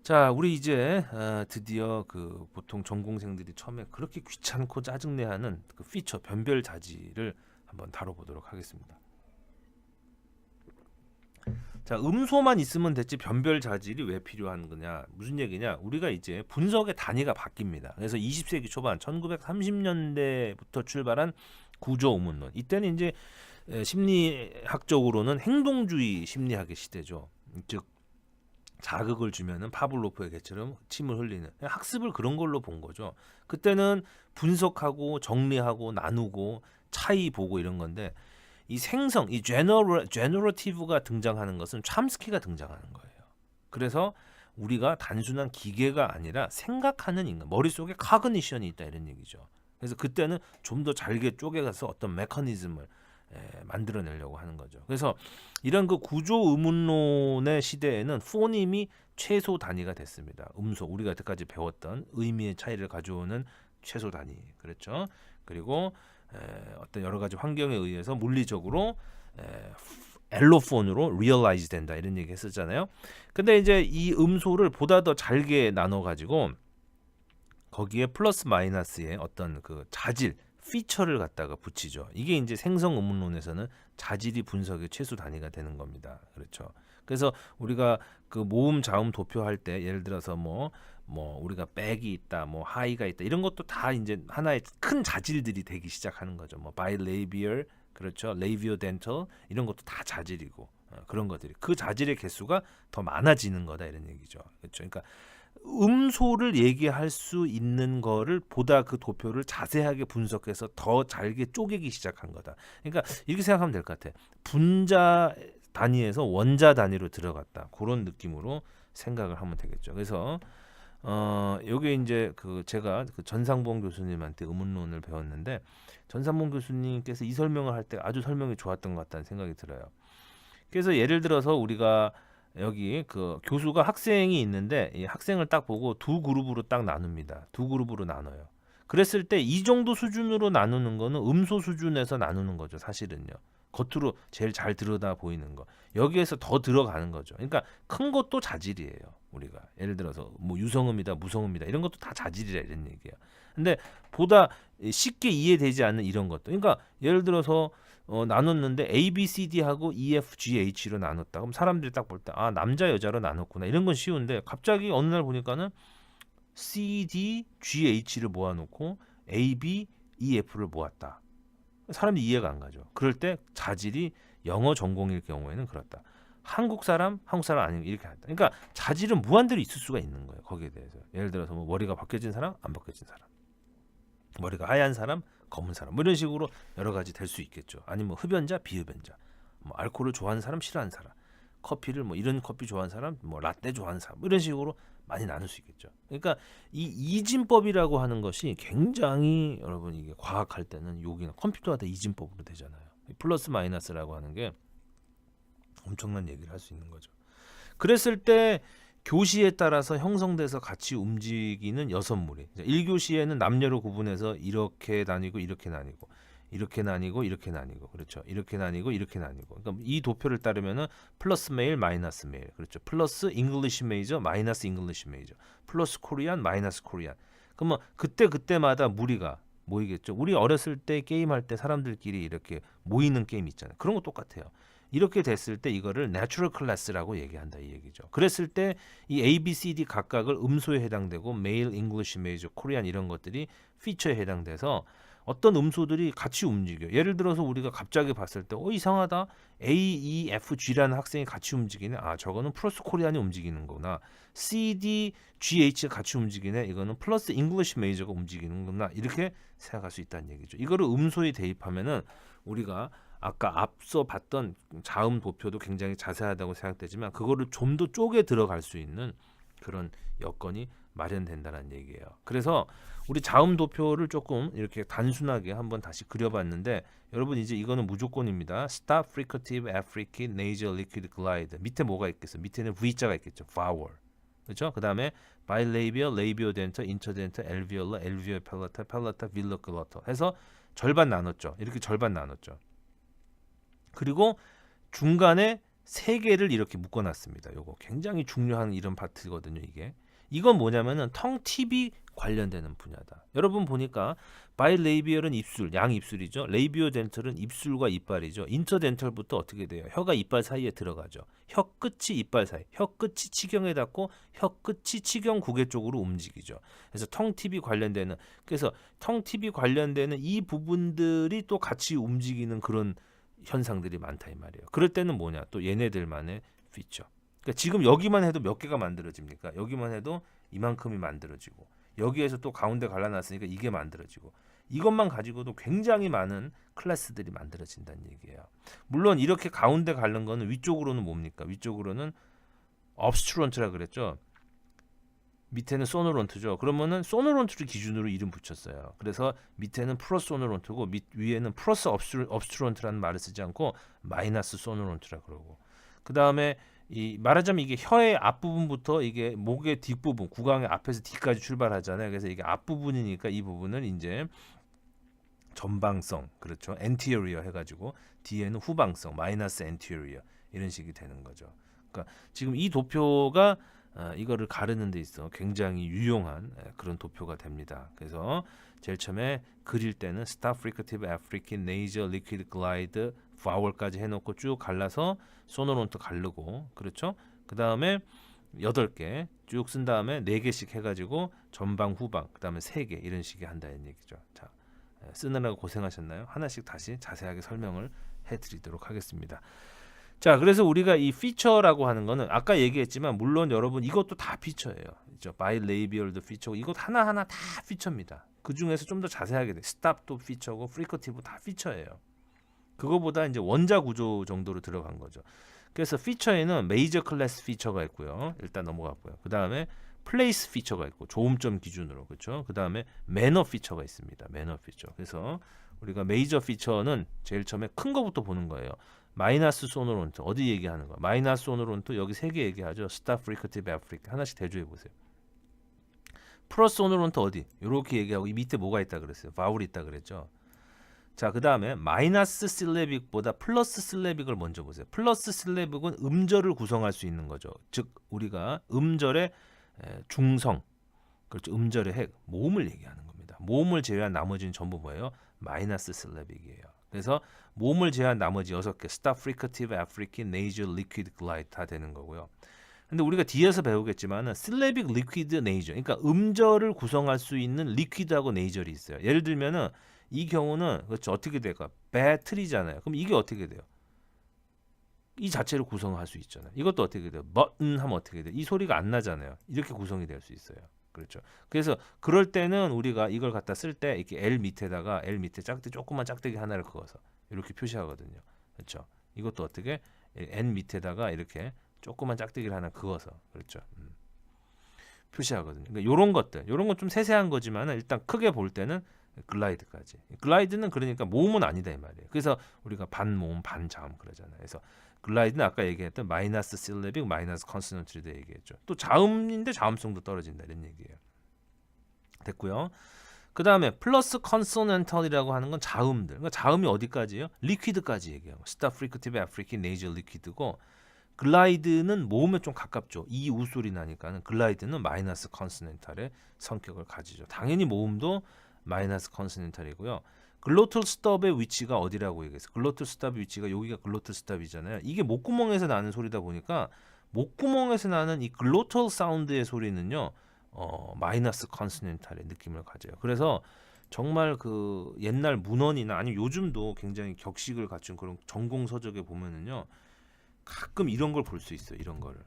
자, 우리 이제 드디어 그 보통 전공생들이 처음에 그렇게 귀찮고 짜증내하는 그 피처 변별 자질을 한번 다뤄보도록 하겠습니다. 자, 음소만 있으면 됐지 변별 자질이 왜 필요한 거냐? 무슨 얘기냐? 우리가 이제 분석의 단위가 바뀝니다. 그래서 20세기 초반 1930년대부터 출발한 구조 의문론. 이때는 이제 심리학적으로는 행동주의 심리학의 시대죠. 즉 자극을 주면은 파블로프의 개처럼 침을 흘리는 학습을 그런 걸로 본 거죠. 그때는 분석하고 정리하고 나누고 차이 보고 이런 건데 이 생성, 이 제너러티브가 등장하는 것은 참스키가 등장하는 거예요. 그래서 우리가 단순한 기계가 아니라 생각하는 인간, 머릿속에 카그니션이 있다 이런 얘기죠. 그래서 그때는 좀 더 잘게 쪼개가서 어떤 메커니즘을 만들어내려고 하는 거죠. 그래서 이런 그 구조 의문론의 시대에는 포님이 최소 단위가 됐습니다. 음소, 우리가 여태까지 배웠던 의미의 차이를 가져오는 최소 단위, 그렇죠. 그리고 어떤 여러 가지 환경에 의해서 물리적으로 엘로폰으로 리얼라이즈 된다 이런 얘기 했었잖아요. 근데 이제 이 음소를 보다 더 잘게 나눠 가지고 거기에 플러스 마이너스의 어떤 그 자질 피처를 갖다가 붙이죠. 이게 이제 생성 의문론에서는 자질이 분석의 최소 단위가 되는 겁니다. 그렇죠. 그래서 우리가 그 모음 자음 도표할 때 예를 들어서 뭐 우리가 백이 있다, 뭐 하이가 있다 이런 것도 다 이제 하나의 큰 자질들이 되기 시작하는 거죠. 뭐 바이레이비얼, 그렇죠, 레이비오덴털 이런 것도 다 자질이고 그런 것들이 그 자질의 개수가 더 많아지는 거다 이런 얘기죠. 그렇죠. 그러니까 음소를 얘기할 수 있는 거를 보다 그 도표를 자세하게 분석해서 더 잘게 쪼개기 시작한 거다. 그러니까 이렇게 생각하면 될 것 같아. 분자 단위에서 원자 단위로 들어갔다. 그런 느낌으로 생각을 하면 되겠죠. 그래서 요게 이제 그 제가 그 전상봉 교수님한테 의문론을 배웠는데 전상봉 교수님께서 이 설명을 할 때 아주 설명이 좋았던 것 같다는 생각이 들어요. 그래서 예를 들어서 우리가 여기 그 교수가 학생이 있는데 이 학생을 딱 보고 두 그룹으로 딱 나눕니다. 두 그룹으로 나눠요. 그랬을 때 이 정도 수준으로 나누는 거는 음소 수준에서 나누는 거죠. 사실은요. 겉으로 제일 잘 들여다 보이는 거. 여기에서 더 들어가는 거죠. 그러니까 큰 것도 자질이에요. 우리가 예를 들어서 뭐 유성음이다, 무성음이다 이런 것도 다 자질이라 이런 얘기예요. 근데 보다 쉽게 이해되지 않는 이런 것도. 그러니까 예를 들어서 나눴는데 A, B, C, D하고 E, F, G, H로 나눴다. 그럼 사람들이 딱 볼 때 아 남자 여자로 나눴구나 이런 건 쉬운데 갑자기 어느 날 보니까는 C, D, G, H를 모아놓고 A, B, E, F를 모았다. 사람들이 이해가 안 가죠. 그럴 때 자질이 영어 전공일 경우에는 그렇다. 한국 사람 아니고 이렇게 한다. 그러니까 자질은 무한대로 있을 수가 있는 거예요. 거기에 대해서 예를 들어서 뭐 머리가 벗겨진 사람, 안 벗겨진 사람, 머리가 하얀 사람, 검은 사람, 뭐 이런 식으로 여러 가지 될 수 있겠죠. 아니면 뭐 흡연자, 비흡연자, 뭐 알코올을 좋아하는 사람, 싫어하는 사람, 커피를 뭐 이런 커피 좋아하는 사람, 뭐 라떼 좋아하는 사람, 뭐 이런 식으로 많이 나눌 수 있겠죠. 그러니까 이 이진법이라고 하는 것이 굉장히 여러분 이게 과학할 때는 여기나 컴퓨터가 다 이진법으로 되잖아요. 플러스 마이너스라고 하는 게 엄청난 얘기를 할 수 있는 거죠. 그랬을 때 교시에 따라서 형성돼서 같이 움직이는 여섯 무리. 1교시에는 남녀로 구분해서 이렇게 나뉘고 이렇게 나뉘고 이렇게 나뉘고 이렇게 나뉘고 그렇죠. 이렇게 나뉘고 이렇게 나뉘고. 그러니까 이 도표를 따르면은 플러스 메일 마이너스 메일. 그렇죠. 플러스 잉글리시 메이저 마이너스 잉글리시 메이저. 플러스 코리안 마이너스 코리안. 그러면 그때마다 무리가 모이겠죠. 우리 어렸을 때 게임할 때 사람들끼리 이렇게 모이는 게임 있잖아요. 그런 거 똑같아요. 이렇게 됐을 때 이거를 내추럴 클래스라고 얘기한다 이 얘기죠. 그랬을 때 이 A, B, C, D 각각을 음소에 해당되고 메일, 잉글리시 메이저, 코리안 이런 것들이 피처에 해당돼서 어떤 음소들이 같이 움직여. 예를 들어서 우리가 갑자기 봤을 때 이상하다. A, E, F, G라는 학생이 같이 움직이네. 아 저거는 플러스 코리안이 움직이는구나. C, D, G, H가 같이 움직이네. 이거는 플러스 잉글리시 메이저가 움직이는구나. 이렇게 생각할 수 있다는 얘기죠. 이거를 음소에 대입하면은 우리가 아까 앞서 봤던 자음 도표도 굉장히 자세하다고 생각되지만 그거를 좀 더 쪼개 들어갈 수 있는 그런 여건이 마련된다는 얘기예요. 그래서 우리 자음 도표를 조금 이렇게 단순하게 한번 다시 그려봤는데 여러분 이제 이거는 무조건입니다. Stop, fricative, affricate, nasal, liquid, glide. 밑에 뭐가 있겠어요? 밑에는 V자가 있겠죠. vowel. 그렇죠? 그 다음에 bilabial, labiodental, interdental, alveolar, alveolar, palatal, palatal, velar, glottal 해서 절반 나눴죠. 이렇게 절반 나눴죠. 그리고 중간에 세 개를 이렇게 묶어놨습니다. 요거 굉장히 중요한 이런 파트거든요. 이건 뭐냐면은 텅 팁이 관련되는 분야다. 여러분 보니까 바이레이비얼은 입술, 양 입술이죠. 레이비오덴털은 입술과 이빨이죠. 인터덴털부터 어떻게 돼요? 혀가 이빨 사이에 들어가죠. 혀 끝이 이빨 사이, 혀 끝이 치경에 닿고 혀 끝이 치경 구개 쪽으로 움직이죠. 그래서 텅 팁이 관련되는, 그래서 텅 팁이 관련되는 이 부분들이 또 같이 움직이는 그런 현상들이 많다 이 말이에요. 그럴 때는 뭐냐? 또 얘네들만의 피처. 그러니까 지금 여기만 해도 몇 개가 만들어집니까? 여기만 해도 이만큼이 만들어지고, 여기에서 또 가운데 갈라놨으니까 이게 만들어지고, 이것만 가지고도 굉장히 많은 클래스들이 만들어진다는 얘기예요. 물론 이렇게 가운데 가른 거는 위쪽으로는 뭡니까? 위쪽으로는 업스트론트라 그랬죠. 밑에는 소노론트죠. 그러면은 소노론트를 기준으로 이름 붙였어요. 그래서 밑에는 프로소노론트고 위에는 플러스 업스트론트라는 말을 쓰지 않고 마이너스 소노론트라 그러고, 그 다음에 이 말하자면 이게 혀의 앞부분부터 이게 목의 뒷부분, 구강의 앞에서 뒤까지 출발하잖아요. 그래서 이게 앞부분이니까 이 부분은 이제 전방성, 그렇죠. anterior 해가지고 뒤에는 후방성, 마이너스 anterior 이런 식이 되는 거죠. 그러니까 지금 이 도표가 이거를 가르는 데 있어 굉장히 유용한 그런 도표가 됩니다. 그래서 제일 처음에 그릴 때는 Staph fricative African nasal liquid glide vowel까지 해놓고 쭉 갈라서 소노론트 가르고, 그렇죠. 그 다음에 8개 쭉 쓴 다음에 4개씩 해가지고 전방 후방, 그 다음에 3개 이런 식이 한다는 얘기죠. 자, 쓰느라고 고생하셨나요? 하나씩 다시 자세하게 설명을 해드리도록 하겠습니다. 자, 그래서 우리가 이 피처라고 하는 거는 아까 얘기했지만 물론 여러분 이것도 다 피처예요. 그렇죠? 바이레이비얼도 피처고 이것 하나하나 다 피처입니다. 그 중에서 좀 더 자세하게 돼. 스탑도 피처고 프리커티브 다 피처예요. 그거보다 이제 원자 구조 정도로 들어간 거죠. 그래서 피처에는 메이저 클래스 피처가 있고요. 일단 넘어갔고요. 그 다음에 플레이스 피처가 있고 조음점 기준으로, 그렇죠. 그 다음에 매너 피처가 있습니다. 매너 피처. 그래서 우리가 메이저 피처는 제일 처음에 큰 거부터 보는 거예요. 마이너스 소노론트 어디 얘기하는 거? 마이너스 소노론트 여기 3개 얘기하죠. 스탑 프리커티브 아프리카 하나씩 대조해 보세요. 플러스 소노론트 어디? 이렇게 얘기하고 이 밑에 뭐가 있다 그랬어요? 바울이 있다 그랬죠. 자, 그 다음에 마이너스 실레빅보다 플러스 실레빅을 먼저 보세요. 플러스 실레빅은 음절을 구성할 수 있는 거죠. 즉 우리가 음절의 중성, 그렇죠. 음절의 핵, 모음을 얘기하는 겁니다. 모음을 제외한 나머지는 전부 뭐예요? 마이너스 실레빅이에요. 그래서 모음을 제외한 나머지 6개 Staph fricative African nasal liquid glide 다 되는 거고요. 근데 우리가 뒤에서 배우겠지만은 syllabic liquid nasal, 그러니까 음절을 구성할 수 있는 liquid하고 nasal이 있어요. 예를 들면은 이 경우는 그렇죠. 어떻게 될까? 배틀이잖아요. 그럼 이게 어떻게 돼요? 이 자체를 구성할 수 있잖아요. 이것도 어떻게 돼요? button 하면 어떻게 돼요? 이 소리가 안 나잖아요. 이렇게 구성이 될 수 있어요. 그렇죠. 그래서 그럴 때는 우리가 이걸 갖다 쓸 때 이렇게 L 밑에다가 L 밑에 짝대기 조그만 짝대기 하나를 그어서 이렇게 표시하거든요. 그렇죠. 이것도 어떻게 N 밑에다가 이렇게 조그만 짝대기를 하나 그어서, 그렇죠. 표시하거든요. 그러니까 이런 것들, 이런 건 좀 세세한 거지만 일단 크게 볼 때는 글라이드까지. 글라이드는 그러니까 모음은 아니다 이 말이에요. 그래서 우리가 반모음 반자음 그러잖아요. 그래서 글라이드는 아까 얘기했던 마이너스 실레빅 마이너스 컨소넌트도 얘기했죠. 또 자음인데 자음성도 떨어진다 이런 얘기예요. 됐고요. 그 다음에 플러스 컨소넌털이라고 하는 건 자음들. 그러니까 자음이 어디까지예요? 리퀴드까지 얘기하고 스탑 프리커티브 아프리칸 네이저 리퀴드고, 글라이드는 모음에 좀 가깝죠. 이 우소리 나니까는 글라이드는 마이너스 컨소넌탈의 성격을 가지죠. 당연히 모음도 마이너스 컨소넌탈이고요. 글로틀 스톱의 위치가 어디라고 얘기했어요? 글로틀 스톱의 위치가 여기가 글로틀 스톱이잖아요. 이게 목구멍에서 나는 소리다 보니까 목구멍에서 나는 이 글로털 사운드의 소리는요, 마이너스 컨소넌탈의 느낌을 가져요. 그래서 정말 그 옛날 문헌이나 아니면 요즘도 굉장히 격식을 갖춘 그런 전공 서적에 보면은요, 가끔 이런 걸 볼 수 있어요. 이런 거를.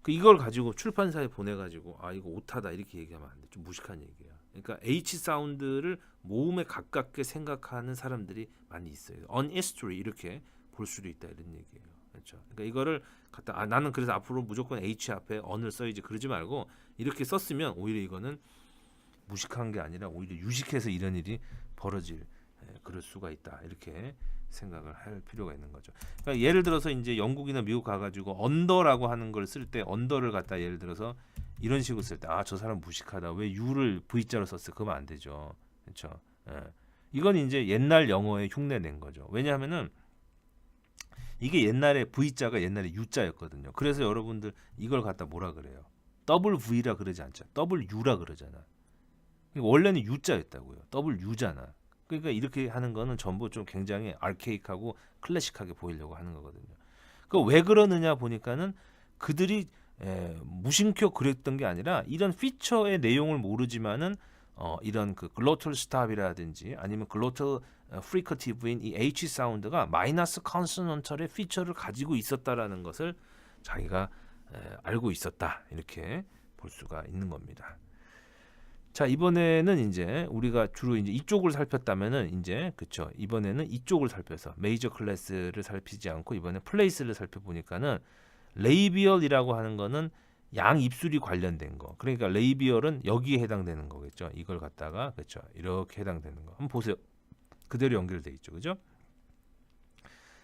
이걸 가지고 출판사에 보내가지고 아 이거 오타다 이렇게 얘기하면 안 돼. 좀 무식한 얘기야. 그러니까 H 사운드를 모음에 가깝게 생각하는 사람들이 많이 있어요. On history 이렇게 볼 수도 있다 이런 얘기예요. 그렇죠. 그러니까 이거를 갖다 나는 그래서 앞으로 무조건 H 앞에 on을 써야지 그러지 말고 이렇게 썼으면 오히려 이거는 무식한 게 아니라 오히려 유식해서 이런 일이 벌어질 그럴 수가 있다 이렇게 생각을 할 필요가 있는 거죠. 그러니까 예를 들어서 이제 영국이나 미국 가가지고 언더라고 하는 걸 쓸 때 언더를 갖다 예를 들어서 이런 식으로 쓸 때 아 저 사람 무식하다 왜 U를 V자로 썼어 그러면 안 되죠. 그렇죠. 이건 이제 옛날 영어에 흉내 낸 거죠. 왜냐하면은 이게 옛날에 V자가 옛날에 U자였거든요. 그래서 여러분들 이걸 갖다 뭐라 그래요? WV라 그러지 않죠. WU라 그러잖아. 원래는 U자였다고요. WU잖아. 그러니까 이렇게 하는 거는 전부 좀 굉장히 아케이크하고 클래식하게 보이려고 하는 거거든요. 그 왜 그러느냐 보니까는 그들이 무심코 그랬던 게 아니라 이런 피처의 내용을 모르지만은 이런 그 글로털 스탑이라든지 아니면 글로털 프리커티브인 이 H 사운드가 마이너스 컨소넌털의 피처를 가지고 있었다라는 것을 자기가 알고 있었다 이렇게 볼 수가 있는 겁니다. 자 이번에는 이제 우리가 주로 이제 이쪽을 살폈다면은 이제 그쵸 이번에는 이쪽을 살펴서 메이저 클래스를 살피지 않고 이번에 플레이스를 살펴보니까는 레이비얼이라고 하는 거는 양 입술이 관련된 거. 그러니까 레이비얼은 여기에 해당되는 거겠죠. 이걸 갖다가 그렇죠. 이렇게 해당되는 거. 한번 보세요. 그대로 연결돼 있죠. 그죠?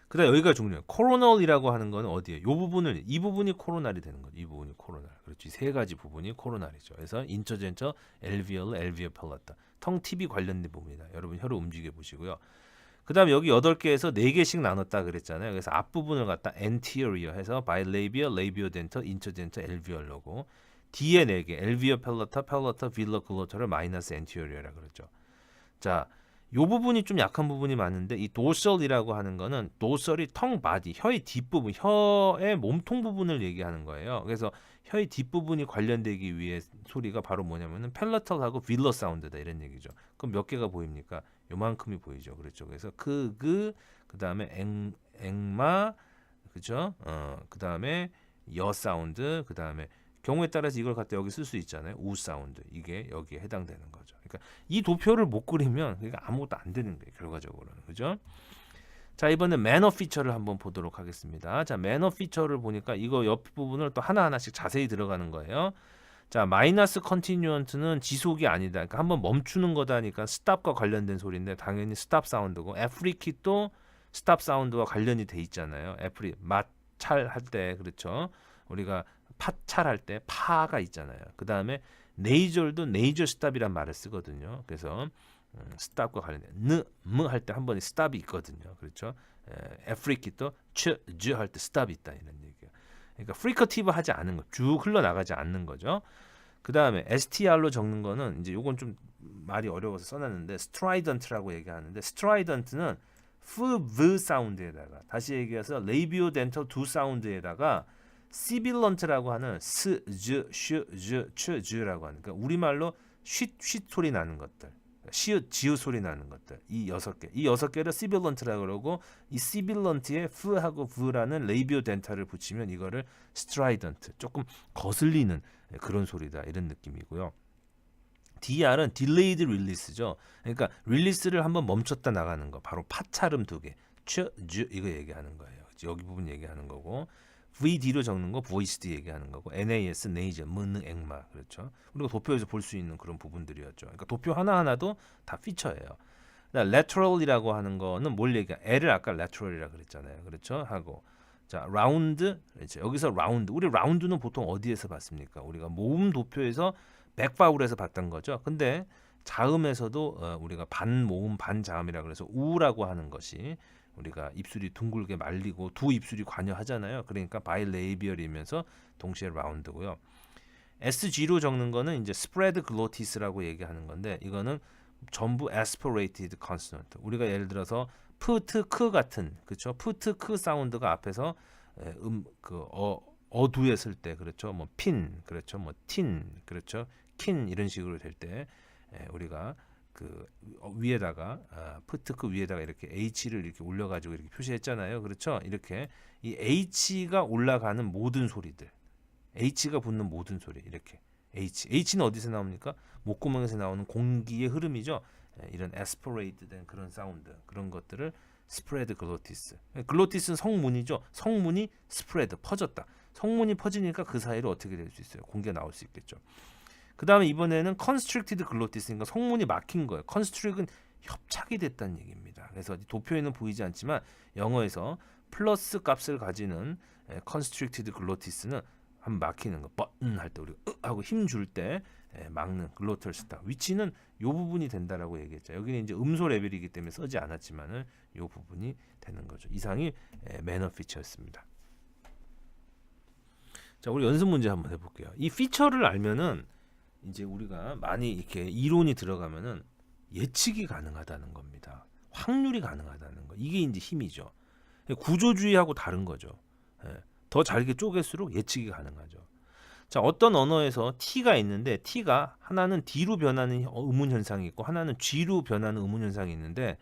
그다음 여기가 중요해요. 코로널이라고 하는 거는 어디에? 이 부분이 코로날이 되는 거죠. 이 부분이 코로날. 그렇지. 세 가지 부분이 코로날이죠. 그래서 인터젠처, 엘비얼, 엘비얼 펠라타. 텅 팁이 관련된 부분이다. 여러분 혀를 움직여 보시고요. 그다음에 여기 8개에서 4개씩 나눴다 그랬잖아요. 그래서 앞부분을 갖다 anterior 해서 bilabial, labiodental, interdental, alveolar고 뒤에 4개, alveolar, palatal, palatal, velar, glottal을 마이너스 anterior이라 그랬죠. 자, 요 부분이 좀 약한 부분이 많은데 이 dorsal이라고 하는 거는 dorsal이 텅 바디, 혀의 뒷부분, 혀의 몸통 부분을 얘기하는 거예요. 그래서 혀의 뒷부분이 관련되기 위해 소리가 바로 뭐냐면은 palatal하고 velar 사운드다 이런 얘기죠. 그럼 몇 개가 보입니까? 요만큼이 보이죠. 그렇죠. 그래서 그다음에 앵마 그죠? 그다음에 여 사운드, 그다음에 경우에 따라서 이걸 갖다 여기 쓸 수 있잖아요. 우 사운드. 이게 여기에 해당되는 거죠. 그러니까 이 도표를 못 그리면 그러니까 아무것도 안 되는 거예요. 결과적으로는. 그죠? 자, 이번에 매너 피처를 한번 보도록 하겠습니다. 자, 매너 피처를 보니까 이거 옆 부분을 또 하나하나씩 자세히 들어가는 거예요. 자, 마이너스 컨티뉴언트는 지속이 아니다. 그러니까 한번 멈추는 거다니까 스탑과 관련된 소리인데 당연히 스탑 사운드고 애프리킷도 스탑 사운드와 관련이 돼 있잖아요. 마찰 할 때 그렇죠. 우리가 파찰 할 때 파가 있잖아요. 그다음에 네이절도 네이저 스탑이란 말을 쓰거든요. 그래서 스탑과 관련된 느 할 때 한 번에 스탑이 있거든요. 그렇죠. 애프리킷도 즈 할 때 스탑이 있다 이런 얘기예요. 그러니까 프리커티브 하지 않은 거, 쭉 흘러나가지 않는 거죠. 그 다음에 STR로 적는 거는 이제 요건 좀 말이 어려워서 써놨는데 스트라이던트라고 얘기하는데 스트라이던트는 v 사운드에다가 다시 얘기해서 레이비오덴털 두 사운드에다가 시빌런트라고 하는 스, 즈, 슈, 즈, 츠, 즈라고 하는 그러니까 우리말로 쉿 소리 나는 것들 시읒, 지읒 소리 나는 것들 이 6개 이 6개를 시빌런트라고 그러고 이 시빌런트에 f하고 v라는 레이비오 덴탈을 붙이면 이거를 스트라이던트 조금 거슬리는 그런 소리다 이런 느낌이고요. DR은 delayed release죠. 그러니까 릴리스를 한번 멈췄다 나가는 거 바로 파차름 2개 츠 이거 얘기하는 거예요. 여기 부분 얘기하는 거고 VD로 적는 거 voiced 얘기하는 거고 NAS, 네이저, 문, 앵마 그렇죠. 우리가 도표에서 볼 수 있는 그런 부분들이었죠. 그러니까 도표 하나하나도 다 피처예요. lateral이라고 하는 거는 뭘 얘기해? L을 아까 lateral이라 그랬잖아요. 그렇죠? 하고 자, 라운드 그렇죠. 여기서 라운드. 우리 라운드는 보통 어디에서 봤습니까? 우리가 모음 도표에서 백바울에서 봤던 거죠. 근데 자음에서도 우리가 반모음 반자음이라 그래서 우라고 하는 것이 우리가 입술이 둥글게 말리고 두 입술이 관여하잖아요. 그러니까 바이레이비얼이면서 동시에 라운드고요. SG로 적는 거는 이제 스프레드 글로티스라고 얘기하는 건데 이거는 전부 aspirated consonant. 우리가 예를 들어서 푸트 크 같은 그렇죠? 푸트 크 사운드가 앞에서 어두에 쓸 때 그렇죠? 뭐 핀 그렇죠? 뭐 틴 그렇죠? 킨 이런 식으로 될 때 우리가 그 위에다가 푸트크 위에다가 이렇게 H를 이렇게 올려가지고 이렇게 표시했잖아요. 그렇죠? 이렇게 이 H가 올라가는 모든 소리들, H가 붙는 모든 소리 이렇게 H는 어디서 나옵니까? 목구멍에서 나오는 공기의 흐름이죠. 이런 aspirate된 그런 사운드 그런 것들을 스프레드 글로티스. 글로티스는 성문이죠. 성문이 스프레드 퍼졌다. 성문이 퍼지니까 그 사이로 어떻게 될 수 있어요? 공기가 나올 수 있겠죠. 그 다음에 이번에는 constricted glottis니까 성문이 막힌 거예요. constrict은 협착이 됐다는 얘기입니다. 그래서 도표에는 보이지 않지만 영어에서 플러스 값을 가지는 constricted glottis는 한 막히는 거, button 할 때 우리가 하고 힘 줄 때 막는 글로털 스탑. 위치는 요 부분이 된다라고 얘기했죠. 여기는 이제 음소 레벨이기 때문에 쓰지 않았지만은 요 부분이 되는 거죠. 이상이 매너 피처였습니다. 자, 우리 연습 문제 한번 해볼게요. 이 피처를 알면은 이제 우리가 많이 이렇게 이론이 들어가면은 예측이 가능하다는 겁니다. 확률이 가능하다는 거. 이게 이제 힘이죠. 구조주의하고 다른 거죠. 더 잘게 쪼갤수록 예측이 가능하죠. 자, 어떤 언어에서 T가 있는데 T가 하나는 D로 변하는 의문 현상이 있고 하나는 G로 변하는 의문 현상이 있는데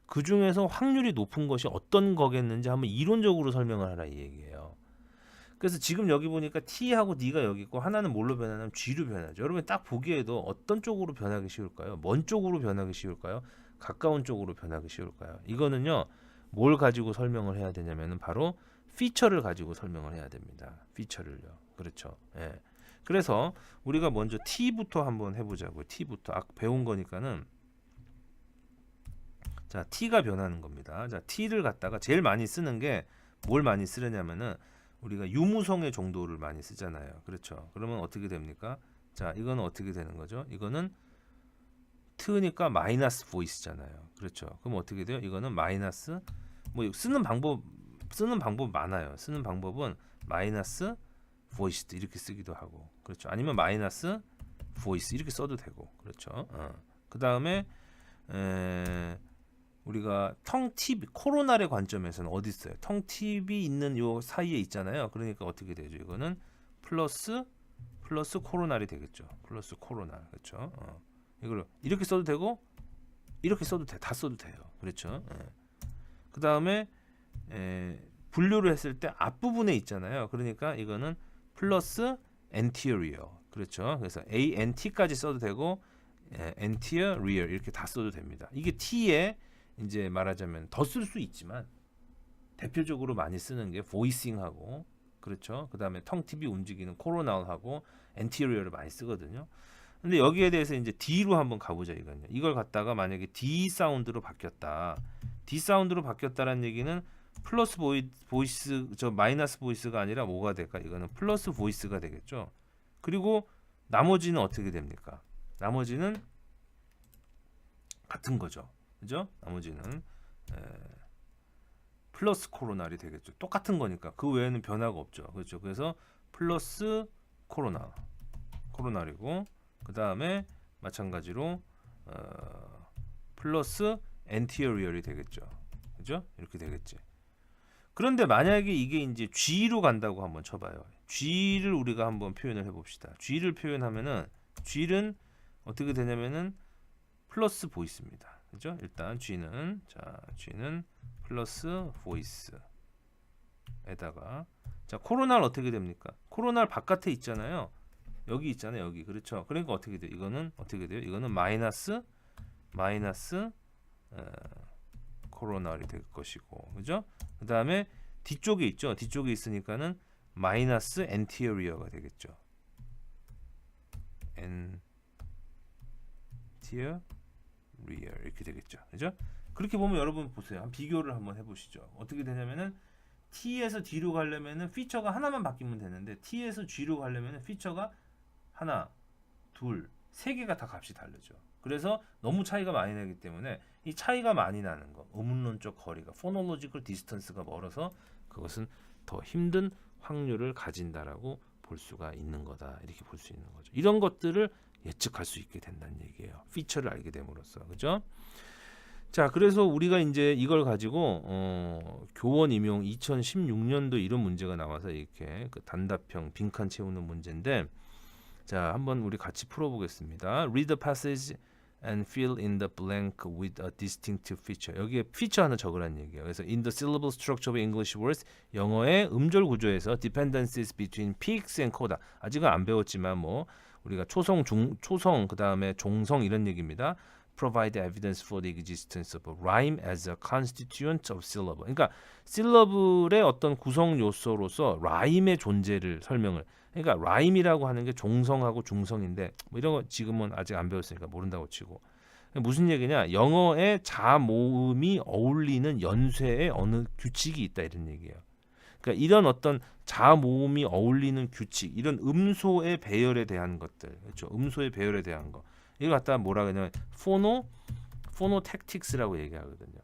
그 중에서 확률이 높은 것이 어떤 거겠는지 한번 이론적으로 설명을 하라 이 얘기예요. 그래서 지금 여기 보니까 T하고 D가 여기 있고 하나는 뭘로 변하냐면 G로 변하죠. 여러분 딱 보기에도 어떤 쪽으로 변하기 쉬울까요? 먼 쪽으로 변하기 쉬울까요? 가까운 쪽으로 변하기 쉬울까요? 이거는요. 뭘 가지고 설명을 해야 되냐면은 바로 피처를 가지고 설명을 해야 됩니다. 피처를요. 그렇죠. 예. 그래서 우리가 먼저 T부터 한번 해보자고요. T부터 아까 배운 거니까는 자 T가 변하는 겁니다. 자 T를 갖다가 제일 많이 쓰는 게 뭘 많이 쓰느냐면은 우리가 유무성의 정도를 많이 쓰잖아요. 그렇죠. 그러면 어떻게 됩니까? 자 이거는 어떻게 되는 거죠? 이거는 트니까 마이너스 보이스잖아요. 그렇죠. 그럼 어떻게 돼요? 이거는 마이너스 뭐 쓰는 방법 많아요. 쓰는 방법은 마이너스 voiced 이렇게 쓰기도 하고 그렇죠. 아니면 마이너스 voice 이렇게 써도 되고 그렇죠. 그 다음에 우리가 텅팁 코로날의 관점에서는 어디 있어요? 텅팁이 있는 요 사이에 있잖아요. 그러니까 어떻게 되죠? 이거는 플러스 코로날이 되겠죠. 플러스 코로날 그렇죠. 이걸 이렇게 써도 되고 이렇게 써도 돼. 다 써도 돼요. 그렇죠. 그 다음에 분류를 했을 때 앞부분에 있잖아요. 그러니까 이거는 플러스 anterior 그렇죠. 그래서 ant까지 써도 되고 anterior 이렇게 다 써도 됩니다. 이게 T에 이제 말하자면 더 쓸 수 있지만 대표적으로 많이 쓰는 게 voicing하고 그렇죠. 그 다음에 텅팁이 움직이는 coronal하고 anterior를 많이 쓰거든요. 근데 여기에 대해서 이제 D로 한번 가보자 이거는요. 이걸 갖다가 만약에 D 사운드로 바뀌었다. D 사운드로 바뀌었다라는 얘기는 플러스 보이스 저 마이너스 보이스가 아니라 뭐가 될까? 이거는 플러스 보이스가 되겠죠. 그리고 나머지는 어떻게 됩니까? 나머지는 같은 거죠. 그죠? 나머지는 플러스 코로날이 되겠죠. 똑같은 거니까 그 외에는 변화가 없죠. 그렇죠. 그래서 플러스 코로날이고 그 다음에 마찬가지로 플러스 anterior이 되겠죠. 그죠? 이렇게 되겠지. 그런데 만약에 이게 이제 G로 간다고 한번 쳐봐요. G를 우리가 한번 표현을 해봅시다. G를 표현하면은 G는 어떻게 되냐면은 플러스 보이스입니다. 그죠? 일단 G는 플러스 보이스에다가 자 코로날 어떻게 됩니까? 코로날 바깥에 있잖아요. 여기 있잖아요. 여기 그렇죠. 그러니까 어떻게 돼요? 이거는 어떻게 돼요? 이거는 마이너스 코로날이 될 것이고 그죠? 그 다음에 뒤쪽에 있죠. 뒤쪽에 있으니까는 마이너스 anterior가 되겠죠. anterior 이렇게 되겠죠. 그죠? 그렇게 보면 여러분 보세요. 한 비교를 한번 해보시죠. 어떻게 되냐면은 T에서 D로 가려면은 피처가 하나만 바뀌면 되는데 T에서 G로 가려면은 피처가 하나, 둘, 세 개가 다 값이 다르죠. 그래서 너무 차이가 많이 나기 때문에 이 차이가 많이 나는 거, 의문론적 거리가 phonological distance가 멀어서 그것은 더 힘든 확률을 가진다라고 볼 수가 있는 거다. 이렇게 볼 수 있는 거죠. 이런 것들을 예측할 수 있게 된다는 얘기예요. 피처를 알게 됨으로써. 그죠? 자, 그래서 우리가 이제 이걸 가지고 교원 임용 2016년도 이런 문제가 나와서 이렇게 그 단답형 빈칸 채우는 문제인데 자, 한번 우리 같이 풀어보겠습니다. Read the passage and fill in the blank with a distinctive feature. 여기에 feature 하나 적으라는 얘기예요. 그래서 in the syllable structure of English words, 영어의 음절 구조에서 dependencies between peaks and coda. 아직은 안 배웠지만 뭐 우리가 초성, 초성, 그 다음에 종성 이런 얘기입니다. Provide evidence for the existence of a rhyme as a constituent of syllable. 그러니까 syllable의 어떤 구성 요소로서 rhyme의 존재를 설명을. 그러니까 rhyme이라고 하는 게 종성하고 중성인데 뭐 이런 거 지금은 아직 안 배웠으니까 모른다고 치고 무슨 얘기냐? 영어의 자모음이 어울리는 연쇄의 어느 규칙이 있다 이런 얘기예요. 그러니까 이런 어떤 자 모음이 어울리는 규칙, 이런 음소의 배열에 대한 것들, 그렇죠? 음소의 배열에 대한 거. 이거 갖다 뭐라 그러냐면 포노택틱스라고 얘기하거든요.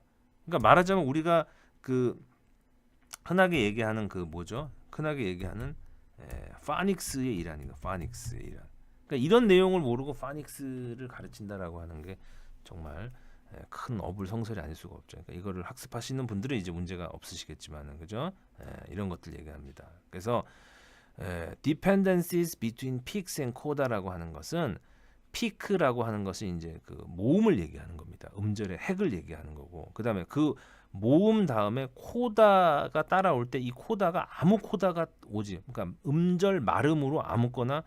그러니까 말하자면 우리가 그 흔하게 얘기하는 그 뭐죠? 흔하게 얘기하는 파닉스의 일환이거. 파닉스의 일환. 그러니까 이런 내용을 모르고 파닉스를 가르친다라고 하는 게 정말 큰 어불성설이 아닐 수가 없죠. 그러니까 이거를 학습하시는 분들은 이제 문제가 없으시겠지만은, 그죠? 이런 것들 얘기합니다. 그래서 dependencies between peaks and coda라고 하는 것은 피크라고 하는 것은 이제 그 모음을 얘기하는 겁니다. 음절의 핵을 얘기하는 거고, 그다음에 그 모음 다음에 코다가 따라올 때 이 코다가 아무 코다가 오지, 그러니까 음절 말음으로 아무거나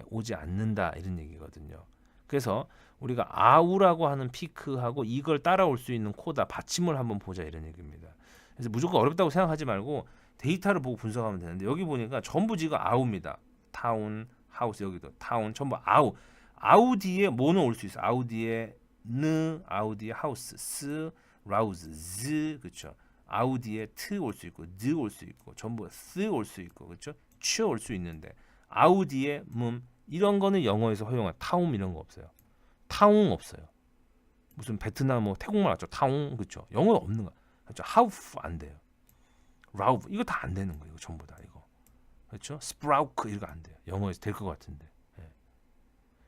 오지 않는다, 이런 얘기거든요. 그래서 우리가 아우라고 하는 피크하고 이걸 따라올 수 있는 코다 받침을 한번 보자, 이런 얘기입니다. 그래서 무조건 어렵다고 생각하지 말고 데이터를 보고 분석하면 되는데, 여기 보니까 전부 지금 아우입니다. 타운, 하우스, 여기도 타운, 전부 아우. 아우 뒤에 뭐는 올 수 있어. 아우 뒤에 느, 아우 뒤에 하우스, 스, 라우즈, 즈, 그렇죠. 아우 뒤에 트 올 수 있고, 드 올 수 있고, 전부 스 올 수 있고, 그렇죠. 취 올 수 있는데, 아우 뒤에 이런 거는 영어에서 허용한 타움 이런 거 없어요. 타웅 없어요. 무슨 베트남 뭐 태국말 같죠. 타웅, 그렇죠. 영어 없는 거. 그렇죠. 하우프 안 돼요. 라우브 이거 다 안 되는 거예요. 이거 전부 다 이거. 그렇죠. 스프라우크 이거 안 돼요. 영어에서 될 것 같은데.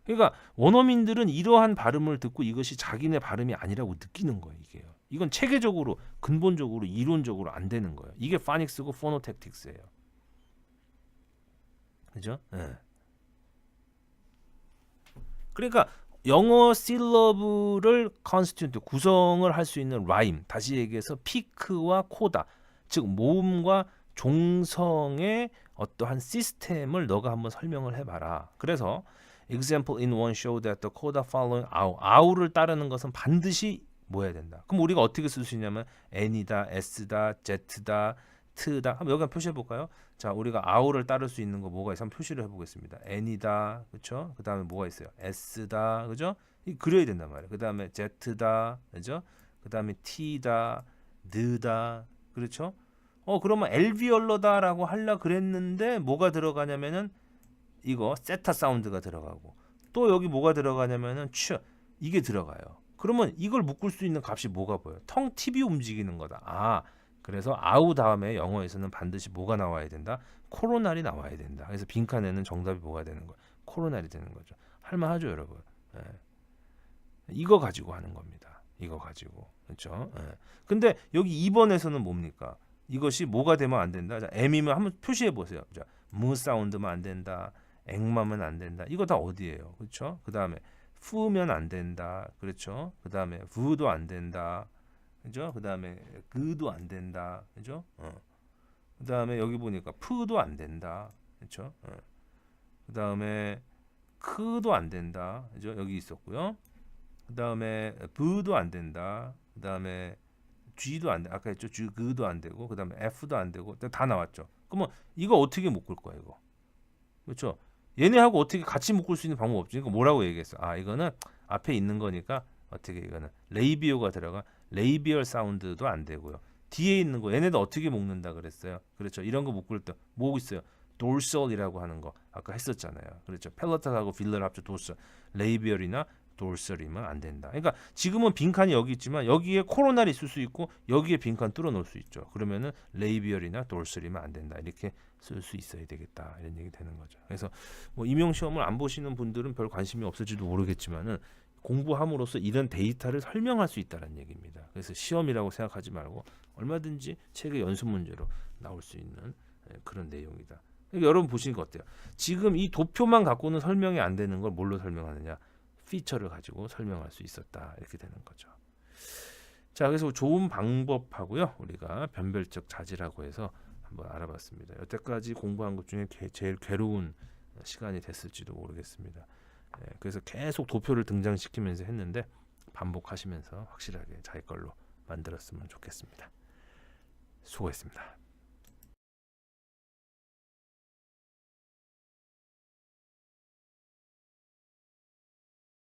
그러니까 원어민들은 이러한 발음을 듣고 이것이 자기네 발음이 아니라고 느끼는 거예요. 이게요. 이건 체계적으로 근본적으로 이론적으로 안 되는 거예요. 이게 파닉스고 포노택틱스예요. 그죠? 그러니까 영어 실러브를 컨스티튜트 구성을 할 수 있는 라임, 다시 얘기해서 피크와 코다, 즉 모음과 종성의 어떠한 시스템을 너가 한번 설명을 해봐라. 그래서 example in one show that the coda following 아우를 따르는 것은 반드시 뭐 해야 된다. 그럼 우리가 어떻게 쓸 수 있냐면 n이다, s다, z다, t다. 한번 여기 한번 표시해 볼까요? 자, 우리가 아우를 따를 수 있는 거 뭐가 있어? 한번 표시를 해보겠습니다. n이다, 그렇죠? 그 다음에 뭐가 있어요? s다, 그죠? 이 그려야 된단 말이에요. 그 다음에 z다, 그죠? 그 다음에 t다, 느다, 그렇죠? 그러면 엘비얼러다라고 하려 그랬는데 뭐가 들어가냐면은 이거 세타 사운드가 들어가고, 또 여기 뭐가 들어가냐면은 취 이게 들어가요. 그러면 이걸 묶을 수 있는 값이 뭐가 보여요? 텅 팁이 움직이는 거다. 그래서 아우 다음에 영어에서는 반드시 뭐가 나와야 된다? 코로날이 나와야 된다. 그래서 빈칸에는 정답이 뭐가 되는 거예요? 코로날이 되는 거죠. 할만하죠, 여러분. 이거 가지고 하는 겁니다. 이거 가지고. 그렇죠? 근데 여기 2번에서는 뭡니까? 이것이 뭐가 되면 안 된다. 자, M이면 한번 표시해 보세요. 자, 무 사운드면 안 된다. 앵마면 안 된다. 이거 다 어디예요? 그렇죠? 그다음에 푸면 안 된다. 그렇죠? 그다음에 부도 안 된다. 그죠? 그다음에 그도 안 된다. 그죠? 그다음에 여기 보니까 푸도 안 된다. 그렇죠? 그다음에 크도 안 된다. 그죠? 여기 있었고요. 그다음에 부도 안 된다. 그다음에 G도 안 돼. 아까 했죠. G, 그도 안 되고, 그다음에 F도 안 되고, 다 나왔죠. 그러면 이거 어떻게 묶을 거야, 이거? 그렇죠? 얘네하고 어떻게 같이 묶을 수 있는 방법 없지? 이거 뭐라고 얘기했어? 이거는 앞에 있는 거니까 어떻게 이거는 레이비오가 들어가 레이비얼 사운드도 안 되고요. 뒤에 있는 거 얘네도 어떻게 묶는다 그랬어요? 그렇죠? 이런 거 묶을 때 뭐 있어요? 돌설이라고 하는 거 아까 했었잖아요. 그렇죠? 펠러탈하고 필러를 합쳐 돌설, 레이비얼이나 돌설이면 안 된다. 그러니까 지금은 빈칸이 여기 있지만 여기에 코로나를 있을 수 있고 여기에 빈칸 뚫어 놓을 수 있죠. 그러면은 레이비얼이나 돌설이면 안 된다. 이렇게 쓸 수 있어야 되겠다. 이런 얘기 되는 거죠. 그래서 뭐 임용 시험을 안 보시는 분들은 별 관심이 없을지도 모르겠지만은 공부함으로써 이런 데이터를 설명할 수 있다는 얘기입니다. 그래서 시험이라고 생각하지 말고 얼마든지 책의 연습 문제로 나올 수 있는 그런 내용이다. 그러니까 여러분 보시니까 어때요? 지금 이 도표만 갖고는 설명이 안 되는 걸 뭘로 설명하느냐? 피처를 가지고 설명할 수 있었다. 이렇게 되는 거죠. 자, 그래서 좋은 방법하고요. 우리가 변별적 자질하고 해서 한번 알아봤습니다. 여태까지 공부한 것 중에 제일 괴로운 시간이 됐을지도 모르겠습니다. 그래서 계속 도표를 등장시키면서 했는데 반복하시면서 확실하게 자기 걸로 만들었으면 좋겠습니다. 수고했습니다.